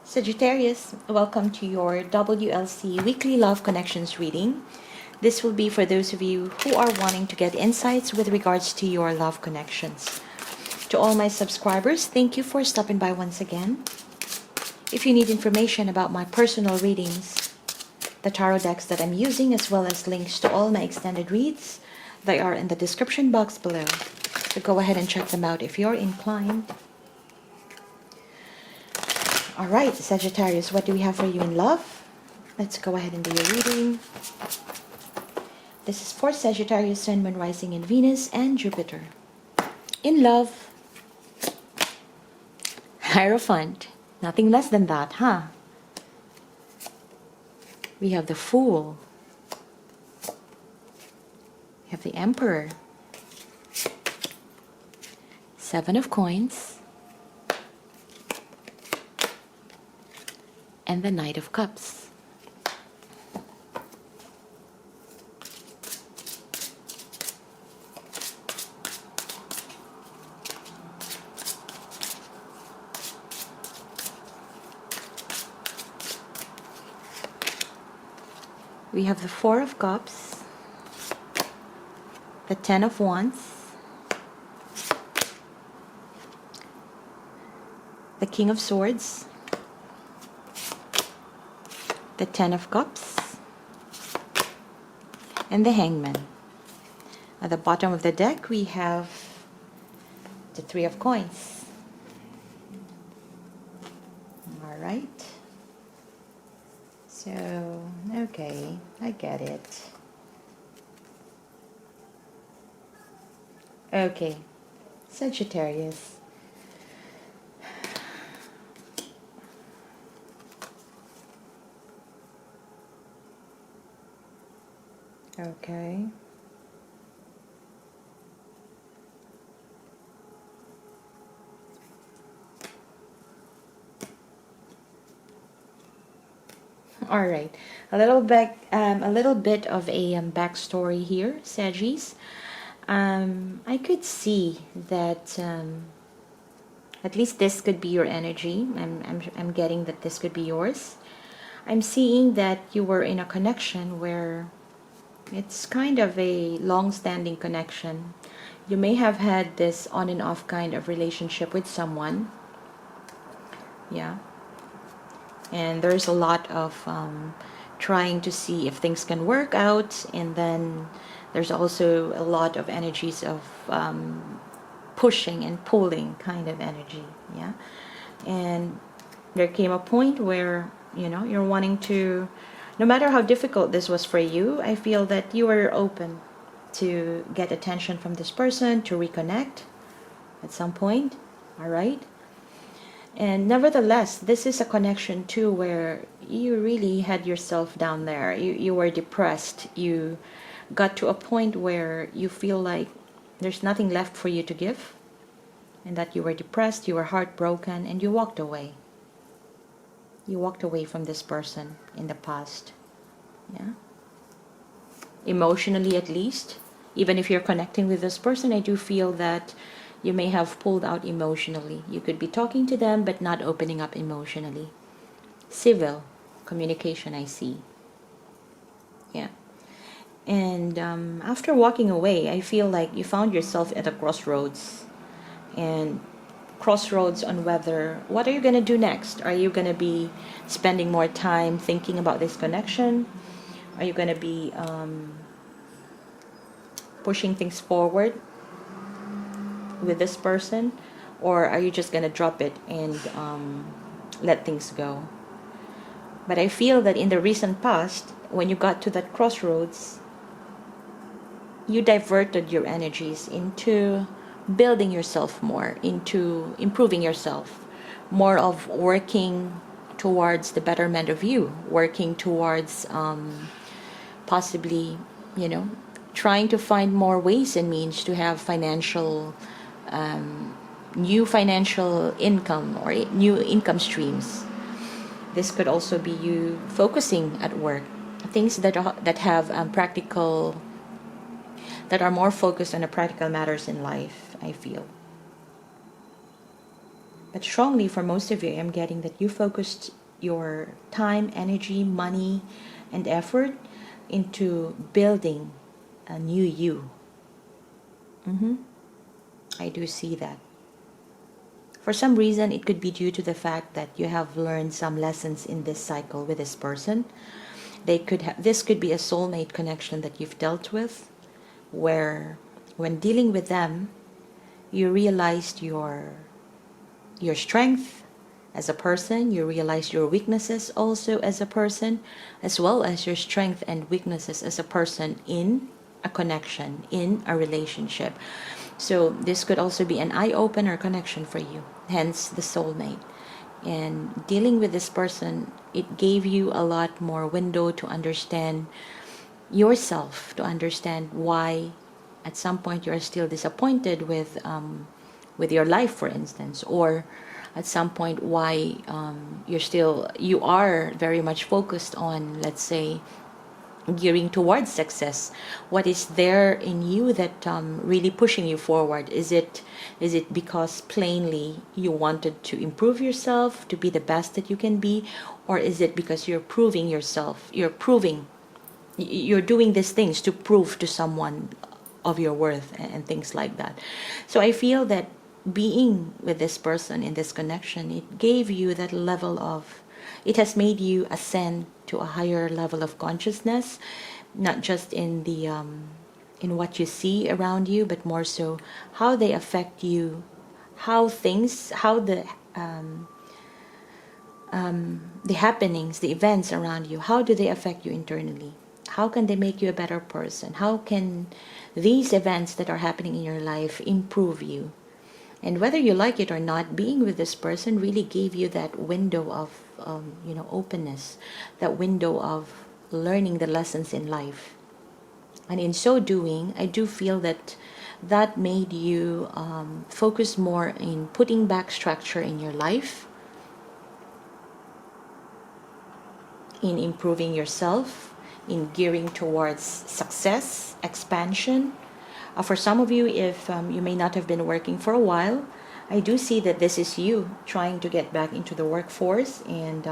Sagittarius, welcome to your WLC Weekly Love Connections reading. This will be for those of you who are wanting to get insights with regards to your love connections. To all my subscribers, thank you for stopping by once again. If you need information about my personal readings, the tarot decks that I'm using, as well as links to all my extended reads, they are in the description box below. So go ahead and check them out if you're inclined. Alright, Sagittarius, what do we have for you in love? Let's go ahead and do your reading. This is for Sagittarius, Sun, Moon, Rising, and Venus, and Jupiter. In love, Hierophant. Nothing less than that, huh? We have the Fool. We have the Emperor. Seven of Coins. And the Knight of Cups. We have the Four of Cups, the Ten of Wands, the King of Swords, the Ten of Cups, and the Hangman. At the bottom of the deck, we have the Three of Coins. All right. So, okay, I get it. Okay, Sagittarius. Okay. All right. A little bit of a backstory here, Saggies. I could see that at least this could be your energy. I'm getting that this could be yours. I'm seeing that you were in a connection where it's kind of a long-standing connection. You may have had this on and off kind of relationship with someone. Yeah. And there's a lot of trying to see if things can work out. And then there's also a lot of energies of pushing and pulling kind of energy. Yeah. And there came a point where, you know, you're wanting to, no matter how difficult this was for you, I feel that you were open to get attention from this person, to reconnect at some point. All right. And nevertheless, this is a connection too where you really had yourself down there. You were depressed. You got to a point where you feel like there's nothing left for you to give, and that you were depressed, you were heartbroken, and you walked away. You walked away from this person in the past. Yeah. Emotionally, at least. Even if you're connecting with this person, I do feel that you may have pulled out emotionally. You could be talking to them but not opening up emotionally. Civil communication, I see. Yeah. And after walking away, I feel like you found yourself at a crossroads. And crossroads on whether, what are you going to do next? Are you going to be spending more time thinking about this connection? Are you going to be pushing things forward with this person? Or are you just going to drop it and let things go? But I feel that in the recent past, when you got to that crossroads, you diverted your energies into building yourself more, into improving yourself, more of working towards the betterment of you, working towards possibly, you know, trying to find more ways and means to have financial, new financial income or new income streams. This could also be you focusing at work, things that have practical, that are more focused on the practical matters in life, I feel. But strongly for most of you, I'm getting that you focused your time, energy, money, and effort into building a new you. I do see that. For some reason, it could be due to the fact that you have learned some lessons in this cycle with this person. This could be a soulmate connection that you've dealt with, where when dealing with them, you realized your strength as a person, you realize your weaknesses also as a person, as well as your strength and weaknesses as a person in a connection, in a relationship. So this could also be an eye-opener connection for you, hence the soulmate. And dealing with this person, it gave you a lot more window to understand yourself, to understand why at some point you're still disappointed with your life, for instance, or at some point why you are very much focused on, let's say, gearing towards success. What is there in you that really pushing you forward? Is it because plainly you wanted to improve yourself to be the best that you can be, or is it because you're proving yourself, you're doing these things to prove to someone of your worth and things like that? So I feel that being with this person in this connection, it gave you that level of, it has made you ascend to a higher level of consciousness, not just in the in what you see around you, but more so how they affect you, how the happenings, the events around you, how do they affect you internally? How can they make you a better person? How can these events that are happening in your life improve you? And whether you like it or not, being with this person really gave you that window of openness, that window of learning the lessons in life. And in so doing, I do feel that that made you focus more in putting back structure in your life, in improving yourself, in gearing towards success, expansion. For some of you, if you may not have been working for a while, I do see that this is you trying to get back into the workforce and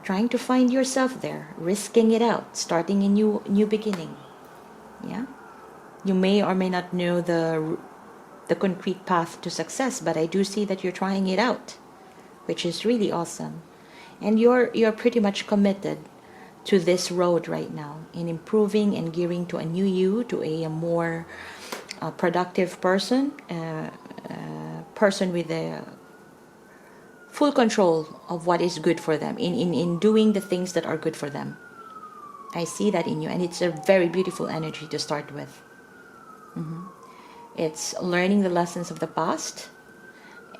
trying to find yourself there, risking it out, starting a new beginning. Yeah, you may or may not know the concrete path to success, but I do see that you're trying it out, which is really awesome. And you're pretty much committed to this road right now in improving and gearing to a new you, to a more productive person, person with a full control of what is good for them, in doing the things that are good for them. I see that in you, and it's a very beautiful energy to start with. It's learning the lessons of the past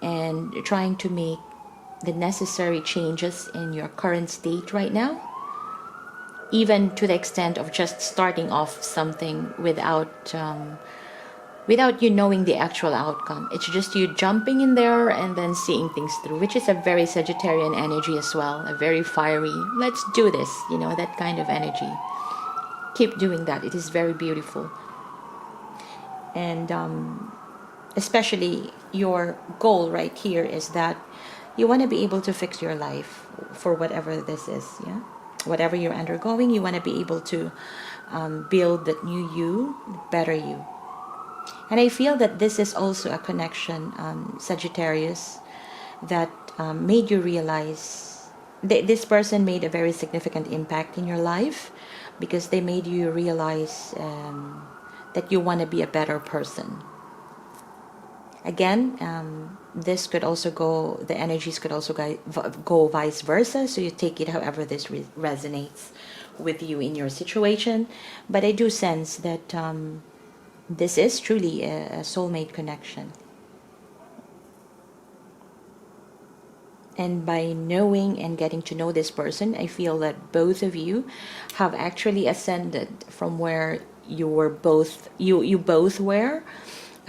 and trying to make the necessary changes in your current state right now, even to the extent of just starting off something without you knowing the actual outcome. It's just you jumping in there and then seeing things through, which is a very Sagittarian energy as well, a very fiery, let's do this, that kind of energy. Keep doing that. It is very beautiful. And especially your goal right here is that you want to be able to fix your life for whatever this is, yeah? Whatever you're undergoing, you want to be able to build that new you, better you. And I feel that this is also a connection, Sagittarius, that made you realize this person made a very significant impact in your life, because they made you realize that you want to be a better person. Again, this could also go, the energies could also go vice versa, so you take it however this resonates with you in your situation. But I do sense that this is truly a soulmate connection. And by knowing and getting to know this person, I feel that both of you have actually ascended from where you both were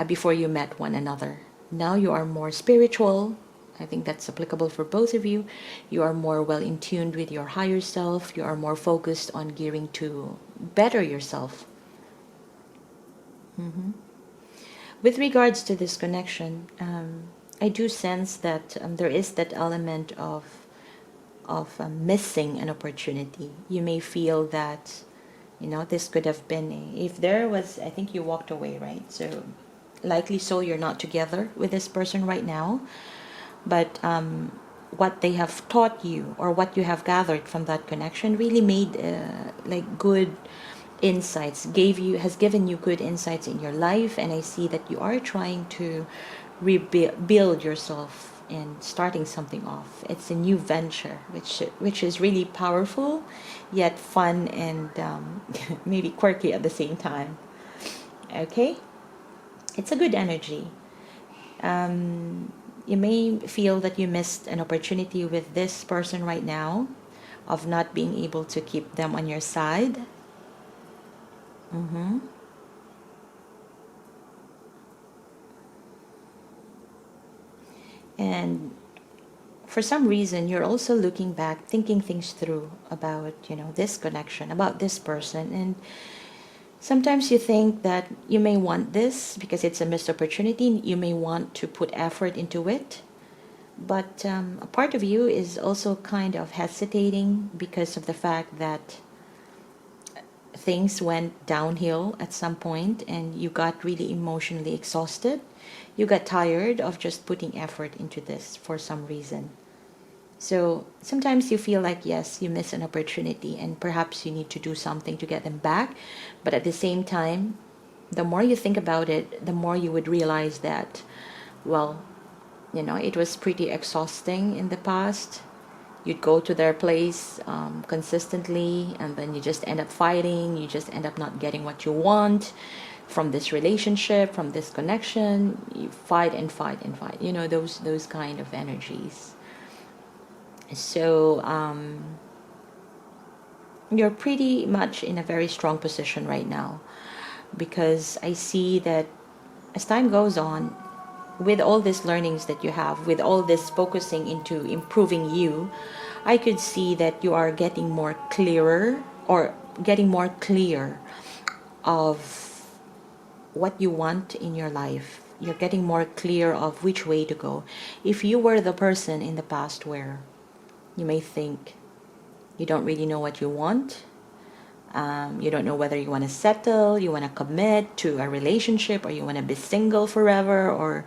before you met one another. Now you are more spiritual. I think that's applicable for both of you. You are more well in tune with your higher self. You are more focused on gearing to better yourself. With regards to this connection, I do sense that there is that element of missing an opportunity. You may feel that, you know, this could have been if there was, I think you walked away, right? So likely so you're not together with this person right now, but what they have taught you or what you have gathered from that connection really made like good insights, has given you good insights in your life. And I see that you are trying to rebuild yourself and starting something off. It's a new venture, which is really powerful, yet fun and maybe quirky at the same time. Okay, it's a good energy. You may feel that you missed an opportunity with this person right now, of not being able to keep them on your side. And for some reason, you're also looking back, thinking things through about, you know, this connection, about this person. And sometimes you think that you may want this because it's a missed opportunity. You may want to put effort into it. But a part of you is also kind of hesitating because of the fact that things went downhill at some point and you got really emotionally exhausted. You got tired of just putting effort into this for some reason. So sometimes you feel like, yes, you miss an opportunity and perhaps you need to do something to get them back. But at the same time, the more you think about it, the more you would realize that, well, you know, it was pretty exhausting in the past. You'd go to their place consistently, and then you just end up fighting. You just end up not getting what you want from this relationship, from this connection. You fight and fight and fight. You know, those kind of energies. So you're pretty much in a very strong position right now, because I see that as time goes on, with all these learnings that you have, with all this focusing into improving you, I could see that you are getting more clearer, or getting more clear of what you want in your life. You're getting more clear of which way to go. If you were the person in the past where you may think you don't really know what you want, you don't know whether you want to settle, you want to commit to a relationship, or you want to be single forever, or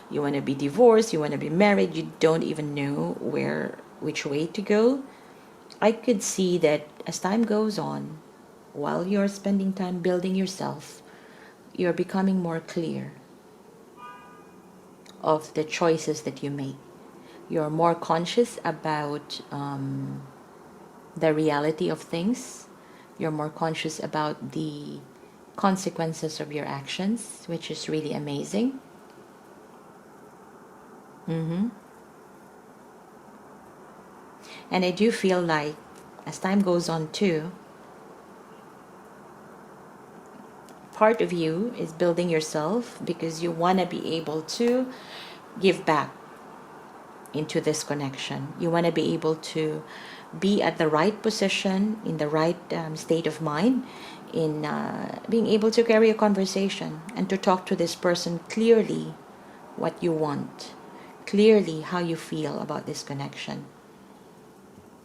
you want to be divorced, you want to be married, you don't even know which way to go. I could see that as time goes on, while you're spending time building yourself, you're becoming more clear of the choices that you make. You're more conscious about the reality of things. You're more conscious about the consequences of your actions, which is really amazing. And I do feel like as time goes on too, part of you is building yourself because you want to be able to give back into this connection. You want to be able to be at the right position, in the right state of mind, in being able to carry a conversation and to talk to this person clearly what you want, clearly how you feel about this connection.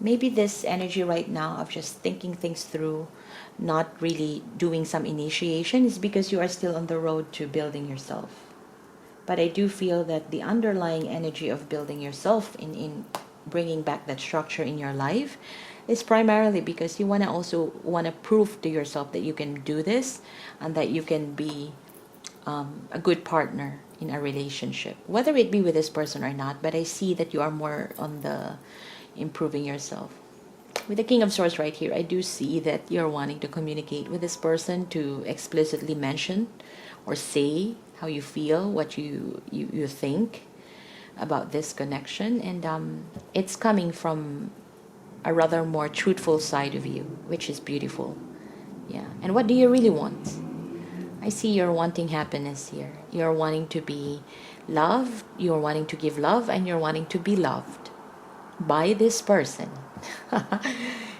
Maybe this energy right now of just thinking things through, not really doing some initiation, is because you are still on the road to building yourself. But I do feel that the underlying energy of building yourself, in bringing back that structure in your life, is primarily because you also want to prove to yourself that you can do this and that you can be a good partner in a relationship, whether it be with this person or not. But I see that you are more on the improving yourself. With the King of Swords right here, I do see that you're wanting to communicate with this person, to explicitly mention or say how you feel, what you think about this connection. And it's coming from a rather more truthful side of you, which is beautiful. Yeah. And what do you really want? I see you're wanting happiness here. You're wanting to be loved, you're wanting to give love, and you're wanting to be loved by this person.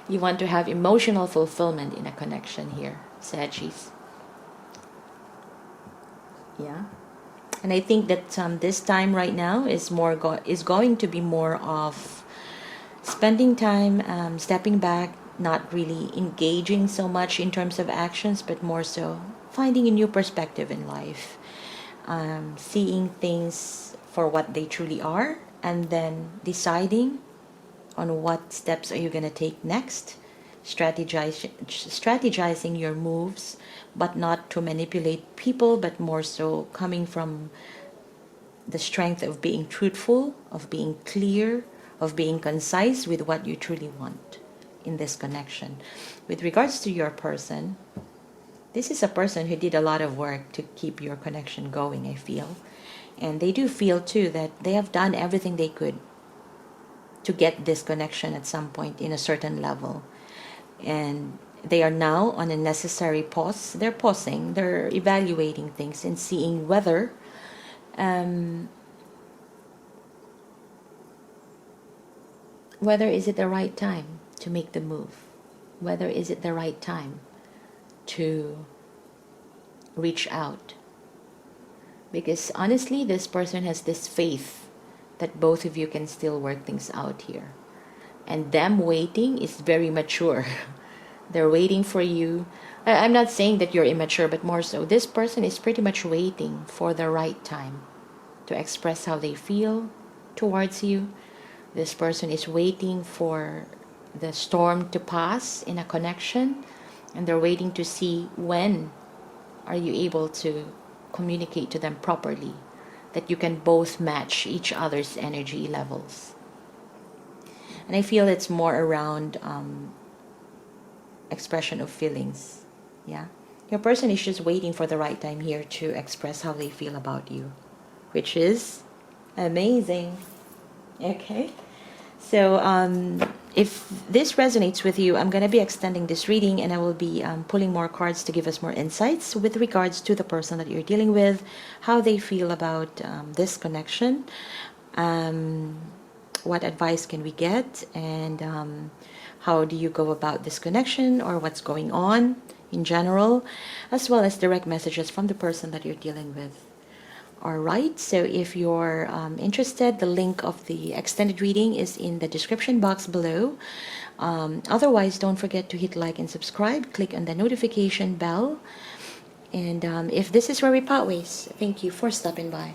You want to have emotional fulfillment in a connection here, Sagis. Yeah. And I think that this time right now is going to be more of spending time, stepping back, not really engaging so much in terms of actions, but more so finding a new perspective in life, seeing things for what they truly are, and then deciding on what steps are you going to take next, strategizing your moves, but not to manipulate people, but more so coming from the strength of being truthful, of being clear, of being concise with what you truly want in this connection. With regards to your person, this is a person who did a lot of work to keep your connection going, I feel. And they do feel too that they have done everything they could to get this connection at some point in a certain level. And they are now on a necessary pause. They're pausing, they're evaluating things and seeing whether is it the right time to make the move, whether is it the right time to reach out. Because honestly, this person has this faith that both of you can still work things out here. And them waiting is very mature. They're waiting for you. I'm not saying that you're immature, but more so, this person is pretty much waiting for the right time to express how they feel towards you. This person is waiting for the storm to pass in a connection, and they're waiting to see when are you able to communicate to them properly, that you can both match each other's energy levels. And I feel it's more around expression of feelings. Yeah, your person is just waiting for the right time here to express how they feel about you, which is amazing. Okay, so if this resonates with you, I'm going to be extending this reading, and I will be pulling more cards to give us more insights with regards to the person that you're dealing with, how they feel about this connection, what advice can we get, and how do you go about this connection, or what's going on in general, as well as direct messages from the person that you're dealing with. Alright, so if you're interested, the link of the extended reading is in the description box below. Otherwise, don't forget to hit like and subscribe. Click on the notification bell. And if this is where we part ways, thank you for stopping by.